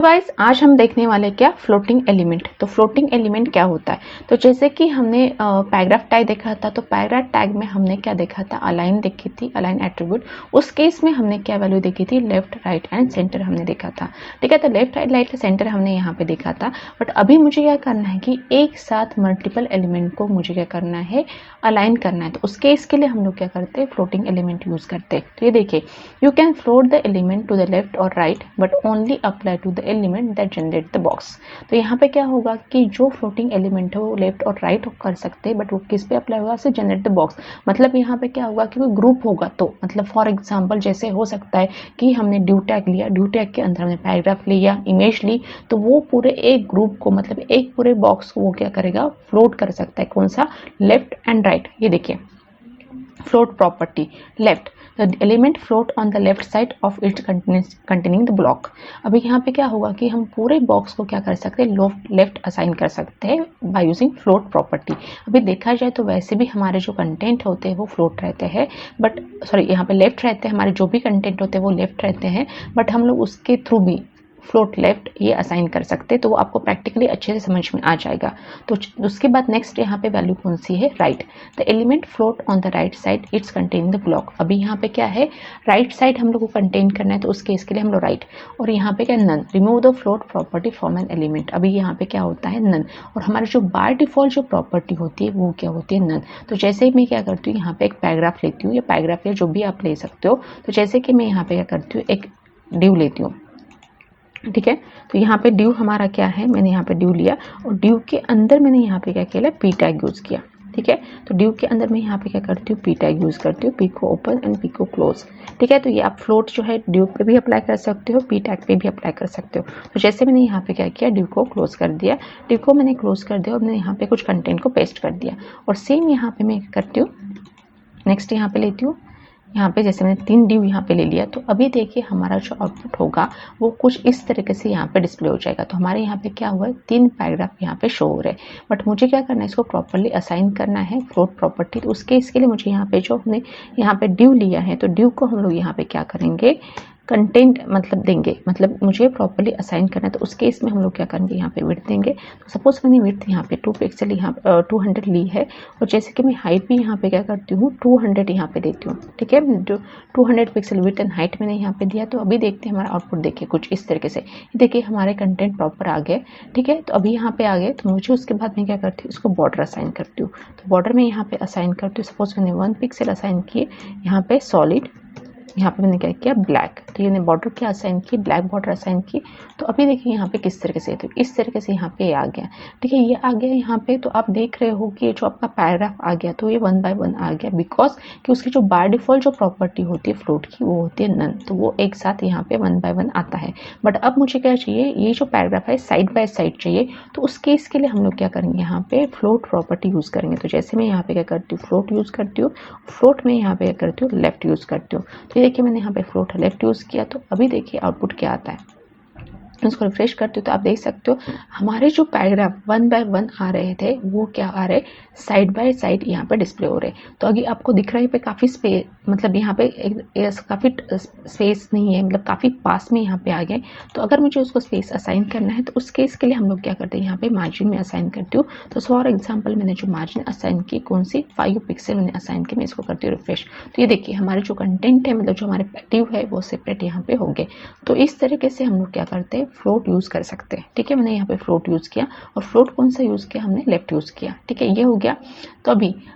Guys आज हम देखने वाले क्या फ्लोटिंग एलिमेंट। तो फ्लोटिंग एलिमेंट क्या होता है? तो जैसे कि हमने पैराग्राफ टैग देखा था, तो पैराग्राफ टैग में हमने क्या देखा था, अलाइन देखी थी, अलाइन एट्रीब्यूट। उस केस में हमने क्या वैल्यू देखी थी, लेफ्ट राइट एंड सेंटर हमने देखा था। ठीक है, तो लेफ्ट राइट सेंटर हमने यहाँ पे देखा था। बट अभी मुझे क्या करना है कि एक साथ मल्टीपल एलिमेंट को मुझे क्या करना है, अलाइन करना है। तो उस केस के लिए हम लोग क्या करते हैं, फ्लोटिंग एलिमेंट यूज करते हैं। तो ये देखिए, you can float the element to the left और right but only apply to the element that generate the box. तो यहाँ पे क्या होगा कि जो फ्लोटिंग एलिमेंट है वो लेफ्ट और राइट कर सकते हैं, बट वो किस पे अप्लाई होगा, सिर्फ जनरेट द बॉक्स। मतलब यहाँ पे क्या होगा कि कोई ग्रुप होगा, तो मतलब फॉर एग्जांपल जैसे हो सकता है कि हमने ड्यू टैग लिया, ड्यू टैग के अंदर हमने पैराग्राफ लिया, इमेज ली, तो वो पूरे एक ग्रुप को, मतलब एक पूरे बॉक्स को वो क्या करेगा, फ्लोट कर सकता है। कौन सा, लेफ्ट एंड राइट। ये देखिए, float property left, the element float on the left side of it containing the block। अभी यहाँ पे क्या होगा कि हम पूरे बॉक्स को क्या कर सकते हैं, लेफ्ट असाइन कर सकते हैं बाय यूजिंग फ्लोट प्रॉपर्टी। अभी देखा जाए तो वैसे भी हमारे जो कंटेंट होते हैं वो फ्लोट रहते हैं, बट सॉरी यहाँ पे लेफ्ट रहते हैं, हमारे जो भी कंटेंट होते हैं वो लेफ्ट रहते हैं, बट हम लोग उसके थ्रू भी फ्लोट लेफ्ट ये असाइन कर सकते हैं। तो वो आपको प्रैक्टिकली अच्छे से समझ में आ जाएगा। तो उसके बाद नेक्स्ट यहाँ पे वैल्यू कौन सी है, right. The element float on the right side it's contain the block. अभी यहाँ पे क्या है, राइट साइड हम लोग को कंटेन करना है, तो उस केस के लिए हम लोग राइट। और यहाँ पे क्या, none, remove the float property from an element. अभी यहाँ पे क्या होता है, नन। और हमारी जो बाय डिफॉल्ट जो प्रॉपर्टी होती है वो क्या होती है, नन। तो जैसे ही मैं क्या करती हूँ, यहाँ पे एक पैराग्राफ लेती हूँ, या पैराग्राफ या जो भी आप ले सकते हो। तो जैसे कि मैं यहाँ पे क्या करती हूँ, एक ड्यू लेती हूँ। ठीक है, तो यहाँ पे ड्यू हमारा क्या है, मैंने यहाँ पे ड्यू लिया, और ड्यू के अंदर मैंने यहाँ पे क्या किया, पी टैग यूज किया। ठीक है, तो ड्यू के अंदर मैं यहाँ पे क्या करती हूँ, पी टैग यूज करती हूँ, पी को ओपन एंड पी को क्लोज। ठीक है, तो ये आप फ्लोट जो है ड्यू पे भी अप्लाई कर सकते हो, पी टैग पे भी अप्लाई कर सकते हो। तो जैसे मैंने यहाँ पे क्या किया, ड्यू को क्लोज कर दिया, ड्यू को मैंने क्लोज कर दिया, और मैंने यहाँ पे कुछ कंटेंट को पेस्ट कर दिया। और सेम यहाँ पे मैं करती हूँ, नेक्स्ट यहाँ पे लेती हूँ, यहाँ पे जैसे मैंने 3 ड्यू यहाँ पे ले लिया। तो अभी देखिए हमारा जो आउटपुट होगा वो कुछ इस तरीके से यहाँ पे डिस्प्ले हो जाएगा। तो हमारे यहाँ पे क्या हुआ है, 3 पैराग्राफ यहाँ पे शो हो रहे हैं, बट मुझे क्या करना है, इसको प्रॉपरली असाइन करना है फ्लोट प्रॉपर्टी। तो उसके इसके लिए मुझे यहाँ पे जो हमने यहाँ पे ड्यू लिया है, तो ड्यू को हम लोग यहाँ पे क्या करेंगे, कंटेंट मतलब देंगे, मतलब मुझे प्रॉपर्ली असाइन करना है। तो उस केस में हम लोग क्या करेंगे, यहाँ पे विड्थ देंगे। तो सपोज मैंने विड्थ यहाँ पे 2 पिक्सल यहाँ 200 ली है, और जैसे कि मैं हाइट भी यहाँ पे क्या करती हूँ, 200 यहाँ पे देती हूँ। ठीक है, जो 200 पिक्सल विड्थ एंड हाइट मैंने यहाँ पे दिया। तो अभी देखते हैं हमारा आउटपुट, देखिए कुछ इस तरीके से। देखिए हमारे कंटेंट प्रॉपर आ गए। ठीक है, तो अभी यहाँ पे आ गए, तो मुझे उसके बाद मैं क्या करती हूँ, इसको बॉर्डर असाइन करती हूँ। तो बॉर्डर में यहाँ पे असाइन करती हूँ, सपोज मैंने 1 पिक्सल असाइन किए, यहाँ पे सॉलिड, यहाँ पे मैंने क्या किया, ब्लैक। तो ये बॉर्डर क्या असाइन की, ब्लैक बॉर्डर असाइन की। तो अभी देखिए यहाँ पे किस तरीके से, तो इस तरीके से यहाँ पे आ गया। ठीक है, ये आ गया यहाँ पे। तो आप देख रहे हो कि ये जो आपका पैराग्राफ आ गया, तो ये 1 बाय 1 आ गया, बिकॉज कि उसकी जो बाय डिफॉल्ट जो प्रॉपर्टी होती है फ्लोट की, वो होती है नन। तो वो एक साथ यहाँ पे 1 बाय 1 आता है। बट अब मुझे क्या चाहिए, ये जो पैराग्राफ है साइड बाय साइड चाहिए। तो उस केस के लिए हम लोग क्या करेंगे, यहाँ पे फ्लोट प्रॉपर्टी यूज करेंगे। तो जैसे मैं यहाँ पे क्या करती हूँ, फ्लोट यूज करती हूँ, फ्लोट में यहाँ पे क्या करती हूँ, लेफ्ट यूज करती हूँ। तो देखिए मैंने यहाँ पे फ्लोट लेफ्ट यूज किया। तो अभी देखिए आउटपुट क्या आता है, इसको रिफ्रेश करते हो तो आप देख सकते हो हमारे जो पैराग्राफ 1 बाय 1 आ रहे थे वो क्या आ रहे, साइड बाय साइड यहाँ पे डिस्प्ले हो रहे। तो अभी आपको दिख रहा है पे काफ़ी स्पेस, मतलब यहाँ पे काफ़ी स्पेस नहीं है, मतलब काफ़ी पास में यहाँ पे आ गए। तो अगर मुझे उसको स्पेस असाइन करना है, तो उस केस के लिए हम लोग क्या करते हैं, यहाँ पे मार्जिन में असाइन करती हूँ। तो फॉर एग्जाम्पल मैंने जो मार्जिन असाइन की, कौन सी, 5 पिक्सल मैंने असाइन की। मैं इसको करती हूँ रिफ्रेश। तो ये देखिए हमारे जो कंटेंट है, मतलब जो हमारे ड्यू है, वो सेपरेट यहाँ पे हो गए। तो इस तरीके से हम लोग क्या करते हैं, फ्लोट यूज कर सकते हैं। ठीक है, मैंने यहाँ पे फ्लोट यूज किया, और फ्लोट कौन सा यूज किया, हमने लेफ्ट यूज किया। ठीक है, ये हो गया। तो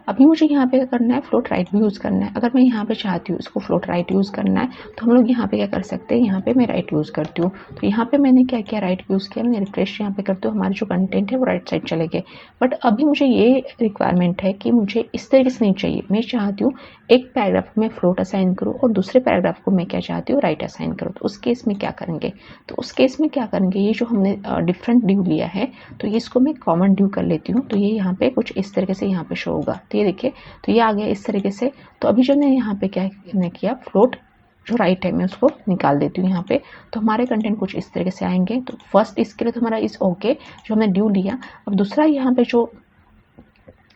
अभी मुझे यहाँ पे क्या करना है, फ्लोट राइट भी यूज करना है। अगर मैं यहाँ पे चाहती हूँ इसको फ्लोट राइट यूज करना है, तो हम लोग यहाँ पे क्या कर सकते हैं, यहाँ पे मैं राइट यूज करती हूँ। तो यहाँ पे मैंने क्या किया, राइट यूज किया, मैंने रिफ्रेश यहाँ पे करती हूँ, हमारे जो कंटेंट है वो राइट साइड चले गए। बट अभी मुझे ये रिक्वायरमेंट है कि मुझे इस तरीके से नहीं चाहिए। मैं चाहती हूँ एक पैराग्राफ में फ्लोट असाइन करूँ, और दूसरे पैराग्राफ को मैं क्या चाहती हूँ, राइट असाइन करूँ। तो उस केस में क्या करेंगे, तो उस केस में क्या करेंगे, ये जो हमने डिफरेंट ड्यू लिया है, तो ये इसको मैं कॉमन ड्यू कर लेती हूँ। तो ये यहाँ पे कुछ इस तरीके से यहाँ पे शो होगा। तो ये देखिए, तो ये आ गया इस तरीके से। तो अभी जो मैंने यहाँ पे क्या किया, फ्लोट जो राइट है मैं उसको निकाल देती हूँ यहाँ पे। तो हमारे कंटेंट कुछ इस तरीके से आएंगे। तो फर्स्ट इसके लिए तो हमारा इस ओके जो हमने ड्यू लिया। अब दूसरा यहाँ पे जो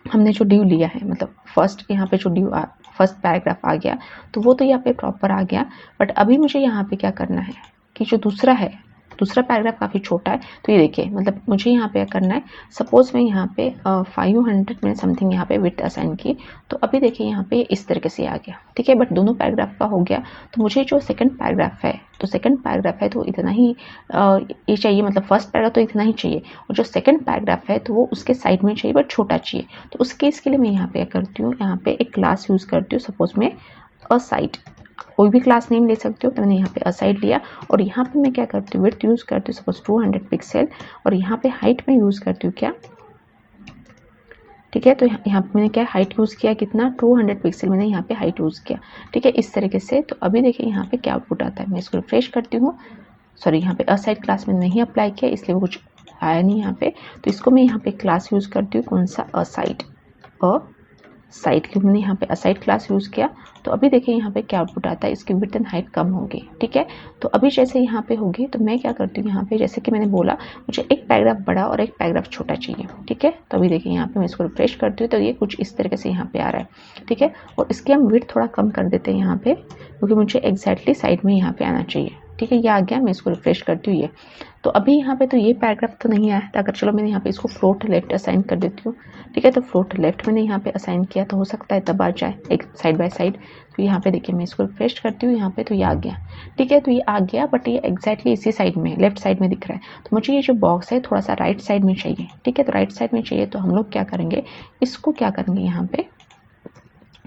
हमने जो ड्यू लिया है, मतलब फर्स्ट यहाँ पे जो ड्यू फर्स्ट पैराग्राफ आ गया, तो वो तो यहाँ पे प्रॉपर आ गया। बट अभी मुझे यहाँ पे क्या करना है कि जो दूसरा है, दूसरा पैराग्राफ काफ़ी छोटा है। तो ये देखिए मतलब मुझे यहाँ पे करना है, सपोज मैं यहाँ पे 500 मैंने समथिंग यहाँ पे विड्थ असाइन की, तो अभी देखिए यहाँ पे इस तरीके से आ गया, ठीक है। बट दोनों पैराग्राफ का हो गया, तो मुझे जो सेकंड पैराग्राफ है, तो सेकंड पैराग्राफ है तो इतना ही ये चाहिए, मतलब फर्स्ट पैराग्राफ तो इतना ही चाहिए, और जो सेकंड पैराग्राफ है तो वो उसके साइड में चाहिए बट छोटा चाहिए। तो उस केस के लिए मैं यहाँ पे क्या करती हूँ, यहाँ पे एक क्लास यूज़ करती हूँ, सपोज मैं असाइड, कोई भी क्लास नेम ले सकते हो, तो मैंने यहाँ पे असाइड लिया, और यहाँ पे मैं क्या करती हूँ, विड्थ यूज़ करती हूँ सपोज 200 पिक्सल, और यहाँ पे हाइट में यूज़ करती हूँ क्या, ठीक है। तो यहाँ पे मैंने क्या हाइट यूज़ किया, कितना 200 पिक्सल मैंने यहाँ पे हाइट यूज़ किया, ठीक है, इस तरीके से। तो अभी देखिए यहाँ पे क्या आउटपुट आता है, मैं इसको रिफ्रेश करती हूँ, सॉरी यहाँ पे असाइड क्लास में नहीं अप्लाई किया इसलिए वो कुछ आया नहीं यहाँ पे। तो इसको मैं यहाँ पे क्लास यूज़ करती हूँ, कौन सा, असाइड, साइड की मैंने यहाँ पे असाइड क्लास यूज़ किया। तो अभी देखिए यहाँ पे क्या आउटपुट आता है, इसकी विड्थ एंड हाइट कम होगी, ठीक है। तो अभी जैसे यहाँ पे होगी, तो मैं क्या करती हूँ यहाँ पे, जैसे कि मैंने बोला मुझे एक पैराग्राफ बड़ा और एक पैराग्राफ छोटा चाहिए, ठीक है। तो अभी देखिए यहाँ पे मैं इसको रिफ्रेश करती हूँ, तो ये कुछ इस तरीके से यहाँ पे आ रहा है, ठीक है। और इसकी हम विड्थ थोड़ा कम कर देते हैं यहाँ पे, क्योंकि मुझे एग्जैक्टली साइड में यहाँ पे आना चाहिए, ठीक है। ये आ गया, मैं इसको रिफ्रेश करती हूँ ये। तो अभी यहाँ पे तो ये पैराग्राफ तो नहीं आया, तो अगर चलो मैंने यहाँ पे इसको फ्लोट लेफ्ट असाइन कर देती हूँ, ठीक है। तो फ्लोट लेफ्ट मैंने यहाँ पे असाइन किया, तो हो सकता है तब आ जाए एक साइड बाय साइड। तो यहाँ पे देखिए मैं इसको रिफ्रेश करती हूँ यहाँ पे, तो ये आ गया, ठीक है। तो ये आ गया, बट ये एग्जैक्टली इसी साइड में, लेफ्ट साइड में दिख रहा है। तो मुझे ये जो बॉक्स है थोड़ा सा राइट साइड में चाहिए, ठीक है। तो राइट साइड में चाहिए, तो हम लोग क्या करेंगे, इसको क्या करेंगे, यहाँ पे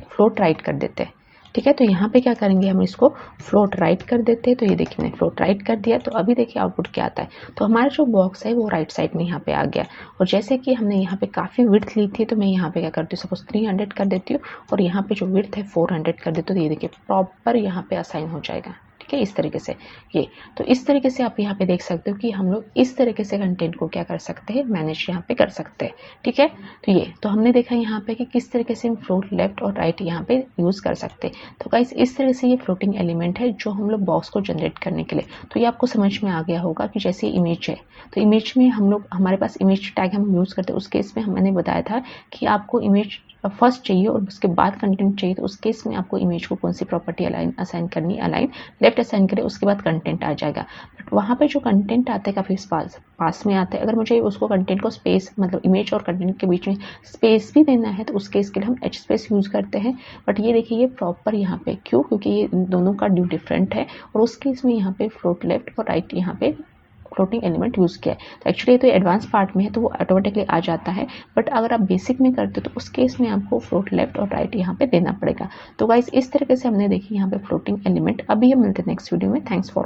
फ्लोट राइट कर देते हैं, ठीक है। तो यहाँ पे क्या करेंगे, हम इसको फ्लोट राइट कर देते हैं। तो ये देखिए मैंने फ्लोट राइट कर दिया, तो अभी देखिए आउटपुट क्या आता है। तो हमारा जो बॉक्स है वो राइट साइड में यहाँ पे आ गया, और जैसे कि हमने यहाँ पे काफ़ी विड्थ ली थी, तो मैं यहाँ पे क्या करती हूँ, सपोज 300 कर देती हूँ, और यहाँ पे जो विड्थ है 400 कर देती हूँ। तो ये देखिए प्रॉपर यहाँ पे असाइन हो जाएगा, ठीक है, इस तरीके से ये। तो इस तरीके से आप यहाँ पे देख सकते हो कि हम लोग इस तरीके से कंटेंट को क्या कर सकते हैं, मैनेज यहाँ पे कर सकते हैं, ठीक है। तो ये तो हमने देखा यहाँ पे कि किस तरीके से हम फ्लोट लेफ्ट और राइट यहाँ पे यूज़ कर सकते हैं। तो गाइस इस तरह से ये फ्लोटिंग एलिमेंट है जो हम लोग बॉक्स को जनरेट करने के लिए। तो ये आपको समझ में आ गया होगा कि जैसे इमेज है, तो इमेज में हम लोग, हमारे पास इमेज टैग हम यूज़ करते हैं, उस केस में मैंने बताया था कि आपको इमेज फर्स्ट चाहिए और उसके बाद कंटेंट चाहिए। तो उस केस में आपको इमेज को कौन सी प्रॉपर्टी असाइन करनी, अलाइन लेफ्ट असाइन करें, उसके बाद कंटेंट आ जाएगा। बट वहाँ पे जो कंटेंट आता है काफ़ी पास में आता है, अगर मुझे उसको कंटेंट को स्पेस, मतलब इमेज और कंटेंट के बीच में स्पेस भी देना है, तो उस केस के लिए हम एच स्पेस यूज़ करते हैं। बट ये देखिए ये प्रॉपर यहाँ पे क्यों, क्योंकि ये दोनों का ड्यू डिफरेंट है, और उस केस में यहाँ पे फ्लोट लेफ्ट और राइट यहाँ पे फ्लोटिंग एलिमेंट यूज़ किया है। तो एक्चुअली तो एडवांस पार्ट में है, तो वो ऑटोमेटिकली आ जाता है, बट अगर आप बेसिक में करते हो तो उस केस में आपको फ्लोट लेफ्ट और राइट यहाँ पे देना पड़ेगा। तो गाइस इस तरीके से हमने देखी यहाँ पे फ्लोटिंग एलिमेंट। अभी हम मिलते हैं नेक्स्ट वीडियो में। Thanks for